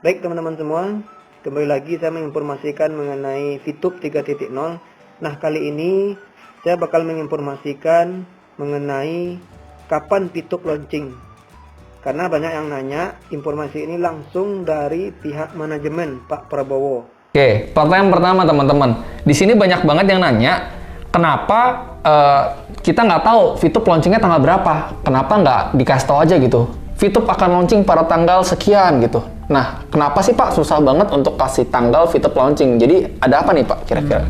Baik teman-teman semua, kembali lagi saya menginformasikan mengenai VTube 3.0. Nah, kali ini saya bakal menginformasikan mengenai kapan VTube launching. Karena banyak yang nanya, informasi ini langsung dari pihak manajemen Pak Prabowo. Oke, pertanyaan pertama teman-teman. Di sini banyak banget yang nanya, kenapa kita nggak tahu VTube launchingnya tanggal berapa? Kenapa nggak dikasih tahu aja gitu? VTube akan launching pada tanggal sekian gitu. Nah, kenapa sih Pak susah banget untuk kasih tanggal VTube launching? Jadi ada apa nih Pak kira-kira?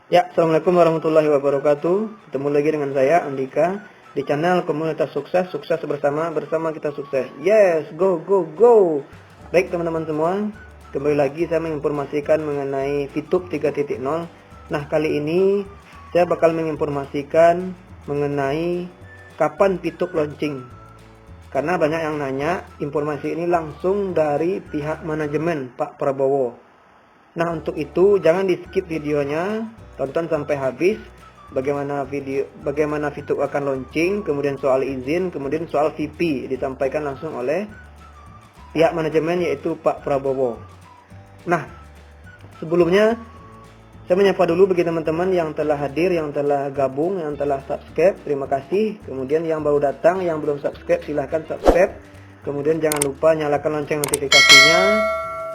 Ya, Assalamualaikum warahmatullahi wabarakatuh. Ketemu lagi dengan saya, Andika, di channel Komunitas Sukses, Sukses Bersama, Bersama Kita Sukses. Yes, go, go, go. Baik teman-teman semua, kembali lagi saya menginformasikan mengenai VTube 3.0. Nah, kali ini saya bakal menginformasikan mengenai kapan VTube launching. Karena banyak yang nanya, informasi ini langsung dari pihak manajemen Pak Prabowo. Nah, untuk itu jangan di skip videonya, tonton sampai habis bagaimana VTube akan launching, kemudian soal izin, kemudian soal VP disampaikan langsung oleh pihak manajemen yaitu Pak Prabowo. Nah, sebelumnya saya menyapa dulu bagi teman-teman yang telah hadir, yang telah gabung, yang telah subscribe, terima kasih. Kemudian yang baru datang, yang belum subscribe silahkan subscribe. Kemudian jangan lupa nyalakan lonceng notifikasinya,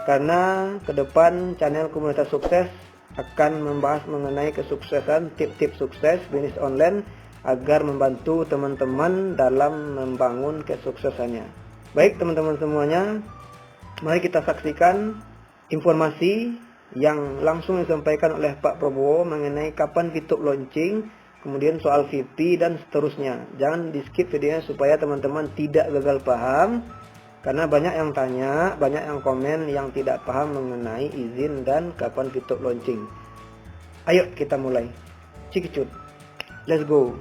karena ke depan channel Komunitas Sukses akan membahas mengenai kesuksesan, tip-tip sukses bisnis online agar membantu teman-teman dalam membangun kesuksesannya. Baik teman-teman semuanya, mari kita saksikan informasi yang langsung disampaikan oleh Pak Prabowo mengenai kapan VTube launching, kemudian soal VP dan seterusnya. Jangan di skip videonya supaya teman-teman tidak gagal paham. Karena banyak yang tanya, banyak yang komen yang tidak paham mengenai izin dan kapan VTube launching. Ayo kita mulai. Cikicut. Let's go.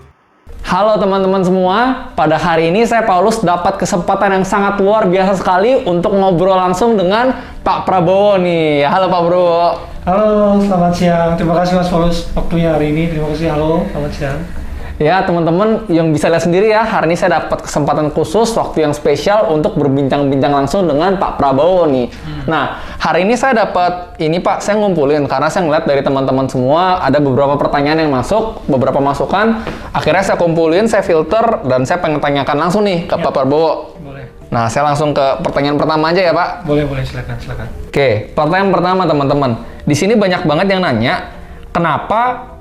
Halo teman-teman semua, pada hari ini saya Paulus dapat kesempatan yang sangat luar biasa sekali untuk ngobrol langsung dengan Pak Prabowo nih. Halo Pak Prabowo. Halo, selamat siang. Terima kasih Mas Paulus waktunya hari ini. Terima kasih. Halo, selamat siang. Ya teman-teman yang bisa lihat sendiri ya, hari ini saya dapat kesempatan khusus, waktu yang spesial untuk berbincang-bincang langsung dengan Pak Prabowo nih. Nah, hari ini saya dapat ini Pak, saya ngumpulin karena saya ngeliat dari teman-teman semua ada beberapa pertanyaan yang masuk, beberapa masukan. Akhirnya saya kumpulin, saya filter, dan saya pengen tanyakan langsung nih ke Pak Prabowo. Boleh. Nah, saya langsung ke pertanyaan pertama aja ya Pak. Boleh, silakan. Oke, pertanyaan pertama teman-teman. Di sini banyak banget yang nanya, kenapa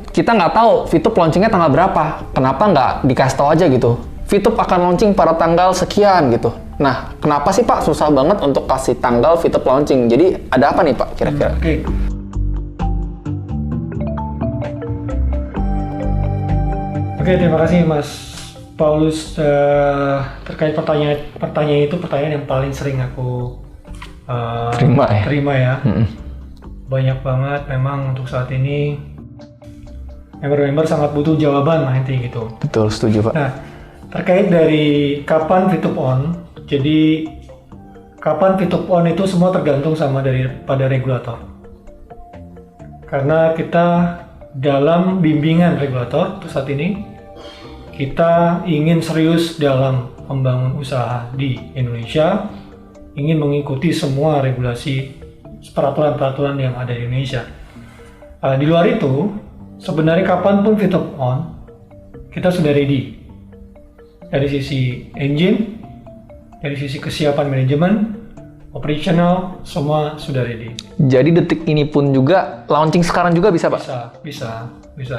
kita nggak tahu VTube launchingnya tanggal berapa? Kenapa nggak dikasih tahu aja gitu? VTube akan launching pada tanggal sekian gitu. Nah, kenapa sih Pak susah banget untuk kasih tanggal VTube launching? Jadi ada apa nih Pak kira-kira? Oke, terima kasih Mas Paulus terkait pertanyaan itu pertanyaan yang paling sering aku terima ya. Banyak banget memang untuk saat ini member-member sangat butuh jawaban lah intinya gitu. Betul, setuju Pak. Nah, terkait dari kapan VTube on, jadi kapan VTube on itu semua tergantung pada regulator. Karena kita dalam bimbingan regulator untuk saat ini, kita ingin serius dalam membangun usaha di Indonesia, ingin mengikuti semua regulasi peraturan-peraturan yang ada di Indonesia. Di luar itu, sebenarnya kapanpun VTube on, kita sudah ready. Dari sisi engine, dari sisi kesiapan manajemen, operational, semua sudah ready. Jadi detik ini pun juga, launching sekarang juga bisa Pak? Bisa.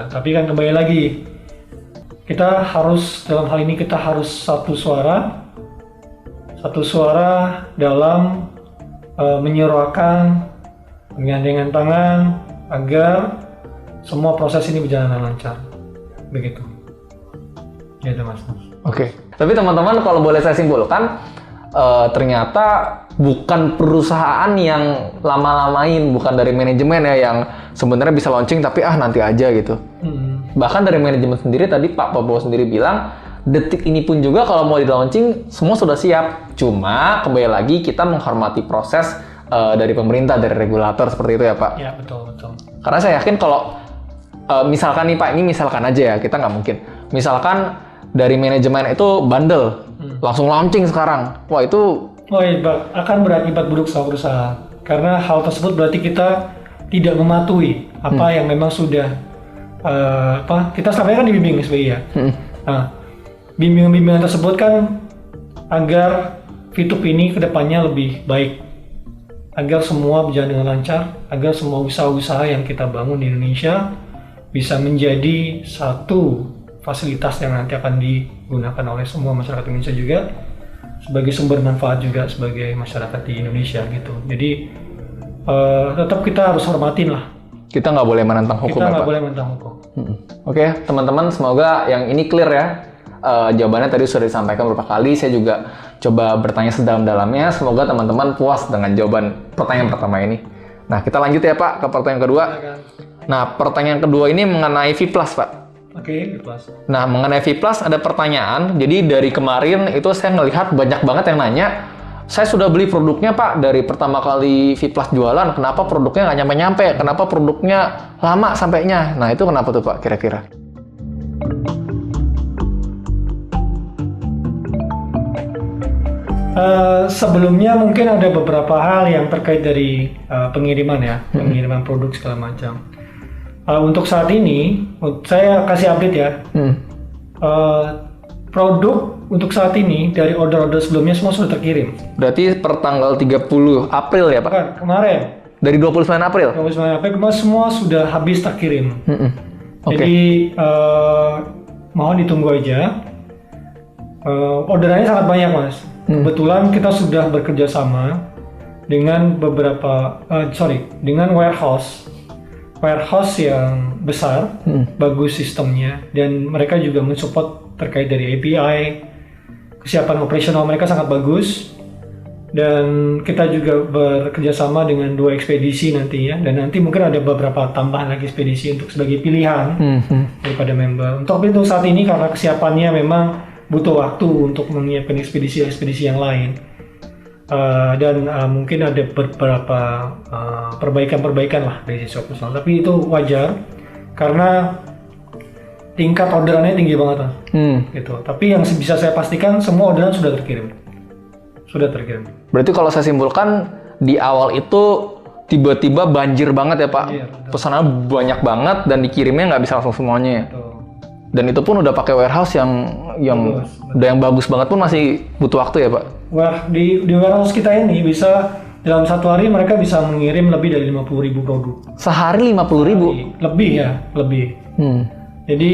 Tapi kan kembali lagi, kita harus, dalam hal ini kita harus satu suara dalam menyuarakan penggandingan tangan agar semua proses ini berjalan lancar, begitu. Gitu Mas. Oke. Tapi teman-teman kalau boleh saya simpulkan, ternyata bukan perusahaan yang lama-lamain, bukan dari manajemen ya yang sebenarnya bisa launching tapi nanti aja gitu. Bahkan dari manajemen sendiri tadi Pak Prabowo sendiri bilang detik ini pun juga kalau mau di launching semua sudah siap. Cuma kembali lagi kita menghormati proses dari pemerintah, dari regulator seperti itu ya Pak. Ya betul. Karena saya yakin kalau misalkan nih Pak, ini misalkan aja ya, kita nggak mungkin. Misalkan dari manajemen itu bandel, langsung launching sekarang. Wah itu akan berakibat buruk sama perusahaan. Karena hal tersebut berarti kita tidak mematuhi apa yang memang sudah kita selama ini kan dibimbing SBI ya. Nah, bimbingan-bimbingan tersebut kan agar Fitup ini kedepannya lebih baik, agar semua berjalan dengan lancar, agar semua usaha-usaha yang kita bangun di Indonesia bisa menjadi satu fasilitas yang nanti akan digunakan oleh semua masyarakat Indonesia juga, sebagai sumber manfaat juga sebagai masyarakat di Indonesia gitu. Jadi tetap kita harus hormatin lah. Kita nggak boleh menentang hukum. Kita nggak boleh menentang hukum. Oke, teman-teman, semoga yang ini clear ya. Jawabannya tadi sudah disampaikan beberapa kali. Saya juga coba bertanya sedalam-dalamnya. Semoga teman-teman puas dengan jawaban pertanyaan pertama ini. Nah, kita lanjut ya Pak ke pertanyaan kedua. Nah, pertanyaan kedua ini mengenai V+, Pak. Oke, V+. Nah, mengenai V+, ada pertanyaan. Jadi dari kemarin itu saya ngelihat banyak banget yang nanya, saya sudah beli produknya Pak dari pertama kali V+ jualan, kenapa produknya nggak nyampe-nyampe? Kenapa produknya lama sampainya? Nah, itu kenapa tuh Pak kira-kira? Sebelumnya mungkin ada beberapa hal yang terkait dari pengiriman ya, pengiriman produk segala macam. Untuk saat ini, saya kasih update ya. Produk untuk saat ini dari order-order sebelumnya semua sudah terkirim. Berarti per tanggal 30 April ya Pak? Bukan, kemarin. Dari 29 April? 29 April kemarin semua sudah habis terkirim. Jadi mohon ditunggu aja. Orderannya sangat banyak Mas. Kebetulan kita sudah bekerja sama dengan dengan warehouse yang besar, bagus sistemnya, dan mereka juga mensupport terkait dari API, kesiapan operasional mereka sangat bagus, dan kita juga bekerja sama dengan 2 ekspedisi nantinya, dan nanti mungkin ada beberapa tambahan lagi ekspedisi untuk sebagai pilihan daripada member. Untuk saat ini karena kesiapannya memang butuh waktu untuk menyiapkan ekspedisi yang lain, dan mungkin ada beberapa perbaikan lah dari sisi operasional, tapi itu wajar karena tingkat orderannya tinggi banget gitu. Tapi yang bisa saya pastikan semua orderan sudah terkirim. Berarti kalau saya simpulkan di awal itu tiba-tiba banjir banget ya Pak, pesanan banyak banget dan dikirimnya nggak bisa langsung semuanya ya. Dan itu pun udah pakai warehouse yang bagus banget pun masih butuh waktu ya Pak? Wah, di warehouse kita ini bisa dalam satu hari mereka bisa mengirim lebih dari 50.000 produk. Sehari 50.000? Lebih. Jadi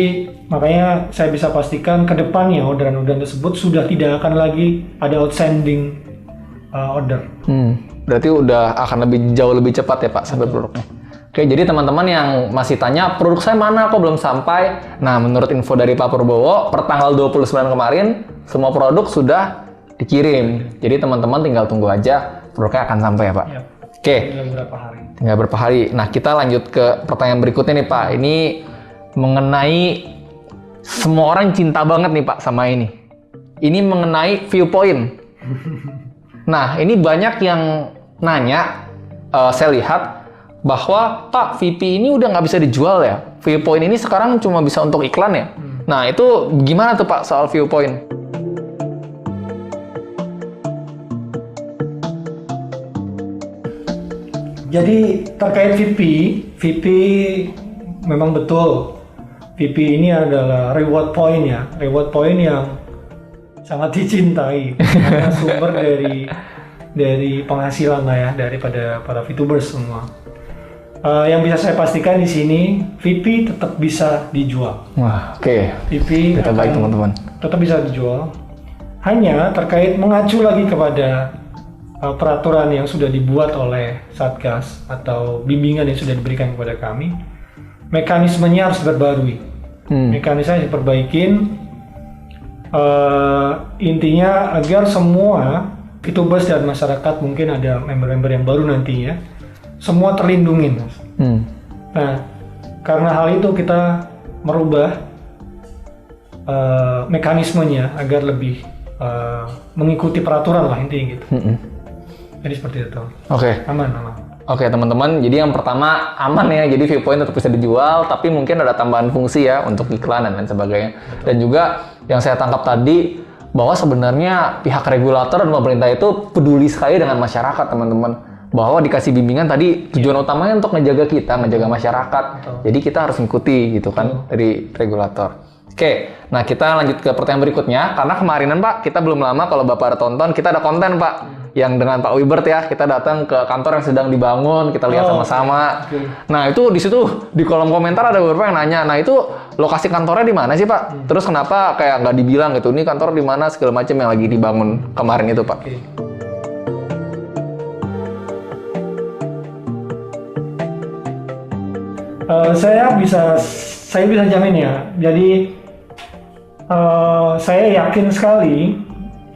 makanya saya bisa pastikan ke depannya orderan-orderan tersebut sudah tidak akan lagi ada outstanding order. Berarti udah akan jauh lebih cepat ya Pak sampai produknya. Oke, jadi teman-teman yang masih tanya, produk saya mana kok belum sampai? Nah, menurut info dari Pak Prabowo, per tanggal 29 kemarin, semua produk sudah dikirim. Jadi teman-teman tinggal tunggu aja, produknya akan sampai ya Pak? Ya. Oke. Tinggal beberapa hari. Nah, kita lanjut ke pertanyaan berikutnya nih Pak. Ini mengenai semua orang cinta banget nih Pak sama ini. Ini mengenai Viewpoint. Nah, ini banyak yang nanya, saya lihat, bahwa Pak, VP ini udah nggak bisa dijual ya. Viewpoint ini sekarang cuma bisa untuk iklan ya. Nah, itu gimana tuh Pak soal Viewpoint? Jadi terkait VP memang betul. VP ini adalah reward point ya. Reward point yang sangat dicintai karena sumber dari penghasilan lah ya daripada para VTubers semua. Yang bisa saya pastikan di sini, VP tetap bisa dijual. Wah, oke. VP kita baik teman-teman. Tetap bisa dijual. Hanya terkait mengacu lagi kepada peraturan yang sudah dibuat oleh Satgas atau bimbingan yang sudah diberikan kepada kami, mekanismenya harus diperbarui. Mekanismenya diperbaikin. Intinya agar semua Fitubers dan masyarakat, mungkin ada member-member yang baru nantinya, semua terlindungi, Mas. Nah, karena hal itu kita merubah mekanismenya agar lebih mengikuti peraturan lah, intinya gitu. Jadi seperti itu. Oke. Aman. Oke teman-teman, jadi yang pertama aman ya, jadi Viewpoint tetap bisa dijual, tapi mungkin ada tambahan fungsi ya untuk iklan dan lain sebagainya. Dan juga yang saya tangkap tadi, bahwa sebenarnya pihak regulator dan pemerintah itu peduli sekali dengan masyarakat teman-teman. Bahwa dikasih bimbingan tadi tujuan utamanya untuk ngejaga kita, ngejaga masyarakat. Jadi kita harus ngikuti gitu kan dari regulator. Oke, nah kita lanjut ke pertanyaan berikutnya. Karena kemarinan Pak, kita belum lama kalau Bapak ada tonton, kita ada konten Pak. Yang dengan Pak Wibert ya, kita datang ke kantor yang sedang dibangun, kita lihat sama-sama. Nah itu di situ di kolom komentar ada beberapa yang nanya, nah itu lokasi kantornya di mana sih Pak? Terus kenapa kayak nggak dibilang gitu, ini kantor di mana segala macam yang lagi dibangun kemarin itu Pak? Saya bisa jamin ya. Jadi saya yakin sekali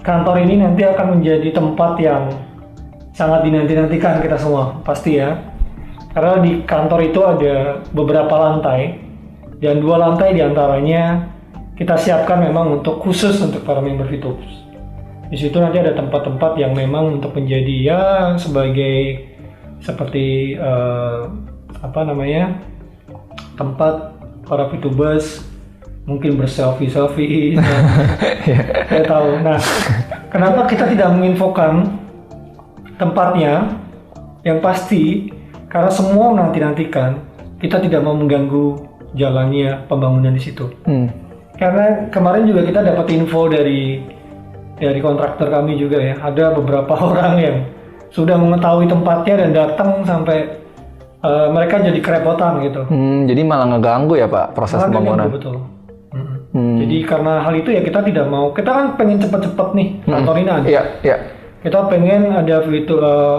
kantor ini nanti akan menjadi tempat yang sangat dinanti-nantikan kita semua, pasti ya. Karena di kantor itu ada beberapa lantai, dan 2 lantai diantaranya kita siapkan memang khusus untuk para member Fitubers. Di situ nanti ada tempat-tempat yang memang untuk menjadi ya sebagai seperti tempat para Fitubers mungkin berselfie. Saya tahu. Nah, kenapa kita tidak menginfokan tempatnya? Yang pasti, karena semua nantikan, kita tidak mau mengganggu jalannya pembangunan di situ. Karena kemarin juga kita dapat info dari kontraktor kami juga ya, ada beberapa orang yang sudah mengetahui tempatnya dan datang sampai mereka jadi kerepotan gitu. Jadi malah ngeganggu ya Pak proses pembangunan. Betul. Jadi karena hal itu ya kita tidak mau, kita kan pengen cepet-cepet nih kantor ini ada. Iya. Kita pengen ada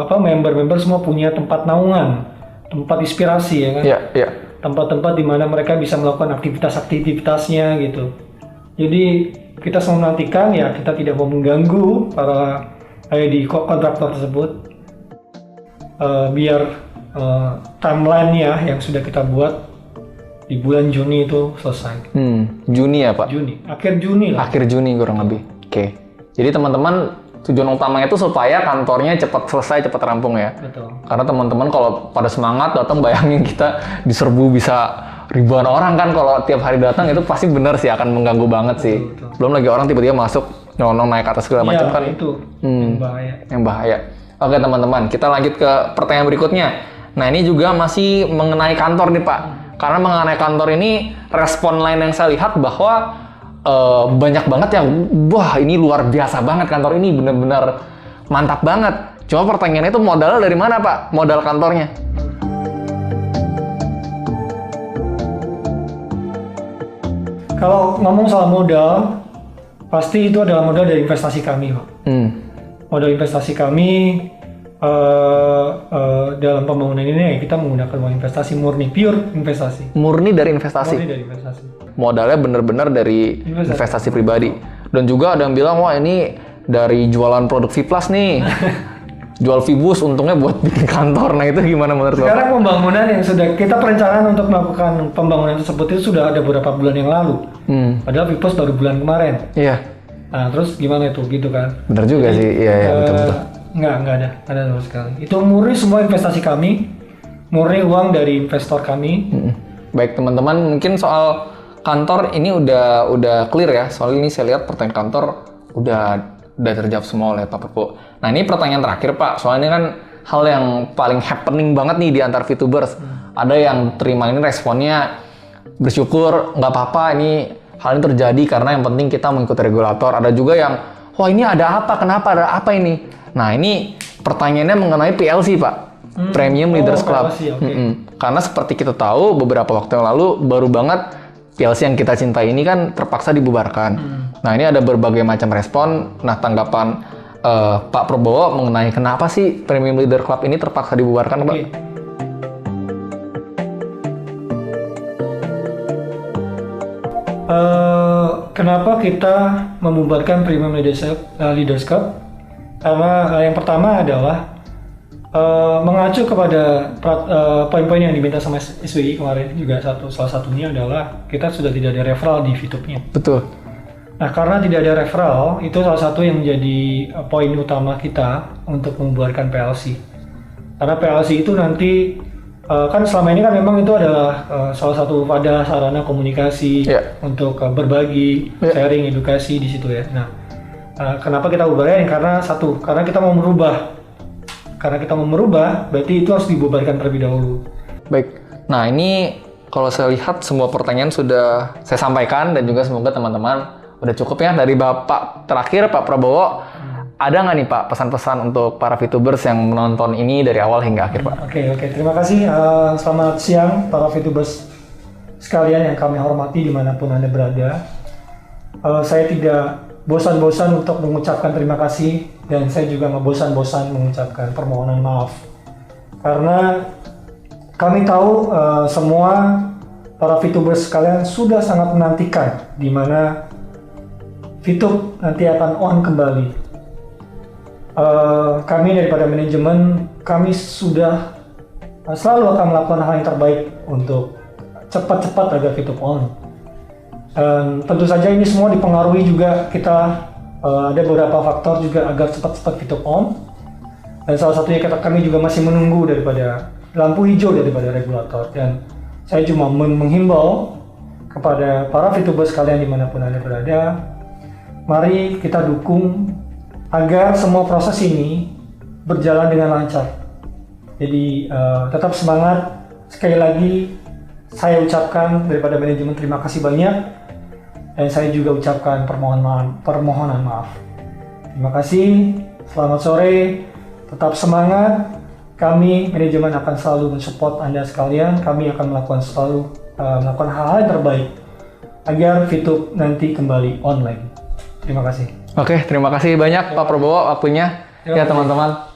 member-member semua punya tempat naungan, tempat inspirasi ya kan. Iya. Tempat-tempat di mana mereka bisa melakukan aktivitas-aktivitasnya gitu. Jadi kita selalu menantikan ya, kita tidak mau mengganggu para di kontraktor tersebut biar timeline-nya yang sudah kita buat di bulan Juni itu selesai. Juni ya Pak? Juni, akhir Juni lah. Akhir Juni kurang lebih. Oke. Jadi teman-teman tujuan utamanya itu supaya kantornya cepat selesai, cepat rampung ya. Betul. Karena teman-teman kalau pada semangat datang, bayangin kita diserbu bisa ribuan orang kan kalau tiap hari datang, itu pasti benar sih akan mengganggu banget sih. Betul. Belum lagi orang tiba-tiba masuk nyelonong naik atas segala macam kan. Itu yang bahaya. Oke teman-teman, kita lanjut ke pertanyaan berikutnya. Nah ini juga masih mengenai kantor nih Pak. Karena mengenai kantor ini, respon lain yang saya lihat bahwa banyak banget yang, wah ini luar biasa banget kantor ini, benar-benar mantap banget. Cuma pertanyaannya itu modalnya dari mana Pak? Modal kantornya? Kalau ngomong soal modal, pasti itu adalah modal dari investasi kami Pak. Modal investasi kami dalam pembangunan ini kita menggunakan uang investasi murni, pure investasi. Murni dari investasi. Modalnya benar-benar dari investasi pribadi. Dan juga ada yang bilang, wah ini dari jualan produk Viplas nih. Jual Vibus, untungnya buat bikin kantor. Nah itu gimana menurut Bapak? Sekarang pembangunan yang sudah kita perencanaan untuk melakukan pembangunan tersebut itu sudah ada beberapa bulan yang lalu. Padahal Vipus baru bulan kemarin. Iya. Nah terus gimana itu gitu kan? Bener juga sih, iya betul-betul. Nggak ada sama sekali. Itu murni semua investasi kami, murni uang dari investor kami. Baik teman-teman, mungkin soal kantor ini udah clear ya. Soal ini saya lihat pertanyaan kantor udah terjawab semua oleh Pak Perpo. Nah ini pertanyaan terakhir Pak, soalnya kan hal yang paling happening banget nih di antar Fitubers. Ada yang terima ini responnya bersyukur, nggak apa-apa ini hal ini terjadi karena yang penting kita mengikuti regulator. Ada juga yang, wah ini ada apa, kenapa, ada apa ini? Nah ini pertanyaannya mengenai PLC Pak, Premium Leaders Club. PLC, okay. Karena seperti kita tahu beberapa waktu yang lalu baru banget PLC yang kita cintai ini kan terpaksa dibubarkan. Nah ini ada berbagai macam respon. Nah tanggapan Pak Prabowo mengenai kenapa sih Premium Leader Club ini terpaksa dibubarkan Pak? Kenapa kita membubarkan Premium Leaders Club? Karena yang pertama adalah mengacu kepada poin-poin yang diminta sama SBY kemarin juga salah satunya adalah kita sudah tidak ada referral di VTube-nya. Betul. Nah, karena tidak ada referral, itu salah satu yang menjadi poin utama kita untuk membuarkan PLC. Karena PLC itu nanti kan selama ini kan memang itu adalah salah satu wadah sarana komunikasi untuk berbagi, sharing, edukasi di situ ya. Nah, kenapa kita bubarin? Karena kita mau merubah. Karena kita mau merubah, berarti itu harus dibubarkan terlebih dahulu. Baik. Nah, ini kalau saya lihat semua pertanyaan sudah saya sampaikan dan juga semoga teman-teman udah cukup ya dari Bapak terakhir, Pak Prabowo. Ada nggak nih Pak pesan-pesan untuk para VTubers yang menonton ini dari awal hingga akhir Pak? Oke. Terima kasih. Selamat siang para VTubers sekalian yang kami hormati dimanapun Anda berada. Saya tidak bosan-bosan untuk mengucapkan terima kasih dan saya juga nggak bosan-bosan mengucapkan permohonan maaf karena kami tahu semua para VTubers sekalian sudah sangat menantikan di mana VTube nanti akan on kembali. Kami daripada manajemen kami sudah selalu akan melakukan hal yang terbaik untuk cepat-cepat agar VTube on. Tentu saja ini semua dipengaruhi juga kita ada beberapa faktor juga agar cepat-cepat VTube on. Dan salah satunya kami juga masih menunggu daripada lampu hijau daripada regulator. Dan saya cuma menghimbau kepada para VTubers kalian dimanapun Anda berada, mari kita dukung agar semua proses ini berjalan dengan lancar. Jadi tetap semangat. Sekali lagi saya ucapkan daripada manajemen terima kasih banyak. Dan saya juga ucapkan permohonan maaf. Terima kasih, selamat sore, tetap semangat. Kami manajemen akan selalu mensupport Anda sekalian. Kami akan melakukan hal-hal yang terbaik agar VTube nanti kembali online. Terima kasih. Oke, terima kasih banyak Pak Prabowo waktunya. Ya teman-teman.